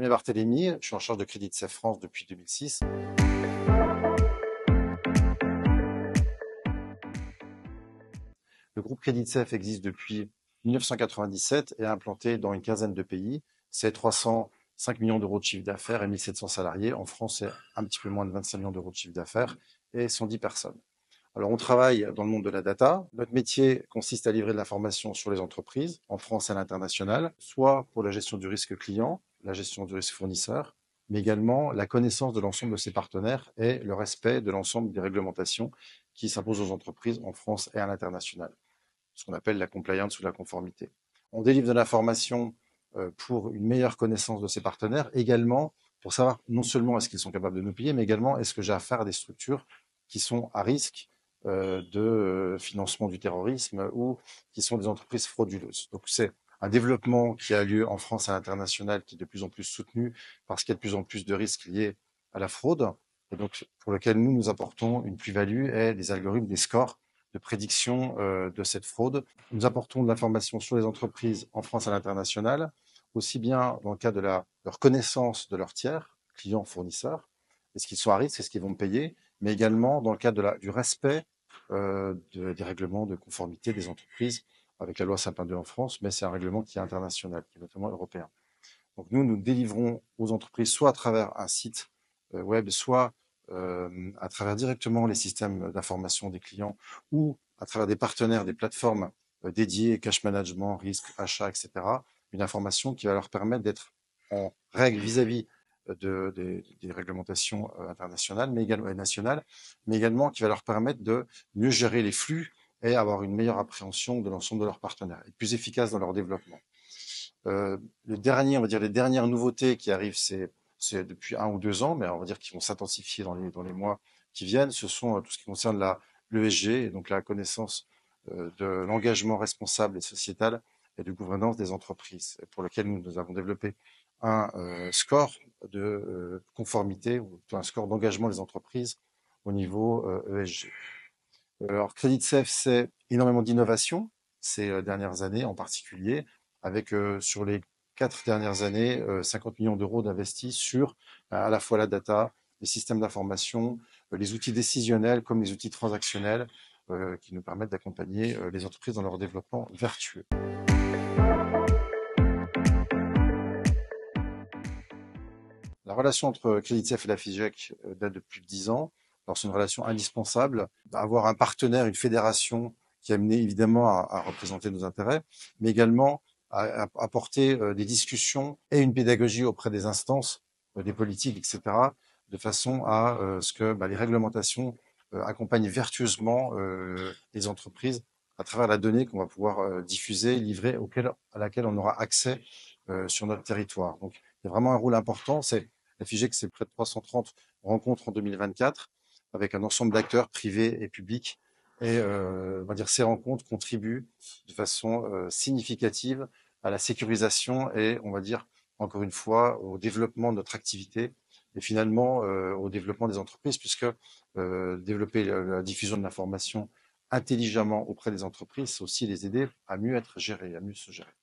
Damien Barthélémy, je suis en charge de CreditSafe France depuis 2006. Le groupe CreditSafe existe depuis 1997 et est implanté dans une quinzaine de pays. C'est 305 millions d'euros de chiffre d'affaires et 1700 salariés. En France, c'est un petit peu moins de 25 millions d'euros de chiffre d'affaires et 110 personnes. Alors, on travaille dans le monde de la data. Notre métier consiste à livrer de l'information sur les entreprises, en France et à l'international, soit pour la gestion du risque client, la gestion du risque fournisseur, mais également la connaissance de l'ensemble de ses partenaires et le respect de l'ensemble des réglementations qui s'imposent aux entreprises en France et à l'international, ce qu'on appelle la compliance ou la conformité. On délivre de l'information pour une meilleure connaissance de ses partenaires, également pour savoir non seulement est-ce qu'ils sont capables de nous payer, mais également est-ce que j'ai affaire à des structures qui sont à risque de financement du terrorisme ou qui sont des entreprises frauduleuses. Donc c'est un développement qui a lieu en France et à l'international qui est de plus en plus soutenu parce qu'il y a de plus en plus de risques liés à la fraude et donc pour lequel nous apportons une plus-value et des algorithmes, des scores de prédiction de cette fraude. Nous apportons de l'information sur les entreprises en France et à l'international, aussi bien dans le cadre de leur connaissance de leurs tiers, clients, fournisseurs, est-ce qu'ils sont à risque, est-ce qu'ils vont me payer, mais également dans le cadre du respect des règlements de conformité des entreprises avec la loi Sapin 2 en France, mais c'est un règlement qui est international, qui est notamment européen. Donc nous délivrons aux entreprises soit à travers un site web, soit à travers directement les systèmes d'information des clients ou à travers des partenaires, des plateformes dédiées, cash management, risque, achat, etc., une information qui va leur permettre d'être en règle vis-à-vis des réglementations internationales, mais également nationales, mais également qui va leur permettre de mieux gérer les flux et avoir une meilleure appréhension de l'ensemble de leurs partenaires, et plus efficace dans leur développement. On va dire les dernières nouveautés qui arrivent, c'est depuis 1 ou 2 ans, mais on va dire qu'ils vont s'intensifier dans les mois qui viennent. Ce sont tout ce qui concerne l'ESG, et donc la connaissance de l'engagement responsable et sociétal et de gouvernance des entreprises, pour lequel nous avons développé un score de conformité ou un score d'engagement des entreprises au niveau ESG. Alors CreditSafe, c'est énormément d'innovation ces dernières années en particulier, avec sur les 4 dernières années 50 millions d'euros d'investis sur à la fois la data, les systèmes d'information, les outils décisionnels comme les outils transactionnels qui nous permettent d'accompagner les entreprises dans leur développement vertueux. La relation entre CreditSafe et la FIGEC date de plus de 10 ans. Alors c'est une relation indispensable d'avoir un partenaire, une fédération qui a amené évidemment à représenter nos intérêts, mais également à apporter des discussions et une pédagogie auprès des instances, des politiques, etc., de façon à ce que les réglementations accompagnent vertueusement les entreprises à travers la donnée qu'on va pouvoir diffuser, livrer, à laquelle on aura accès sur notre territoire. Donc il y a vraiment un rôle important. La FIGEC, c'est près de 330 rencontres en 2024 avec un ensemble d'acteurs privés et publics. Et on va dire ces rencontres contribuent de façon significative à la sécurisation et on va dire encore une fois au développement de notre activité et finalement au développement des entreprises puisque développer la diffusion de l'information intelligemment auprès des entreprises, c'est aussi les aider à mieux être gérées, à mieux se gérer.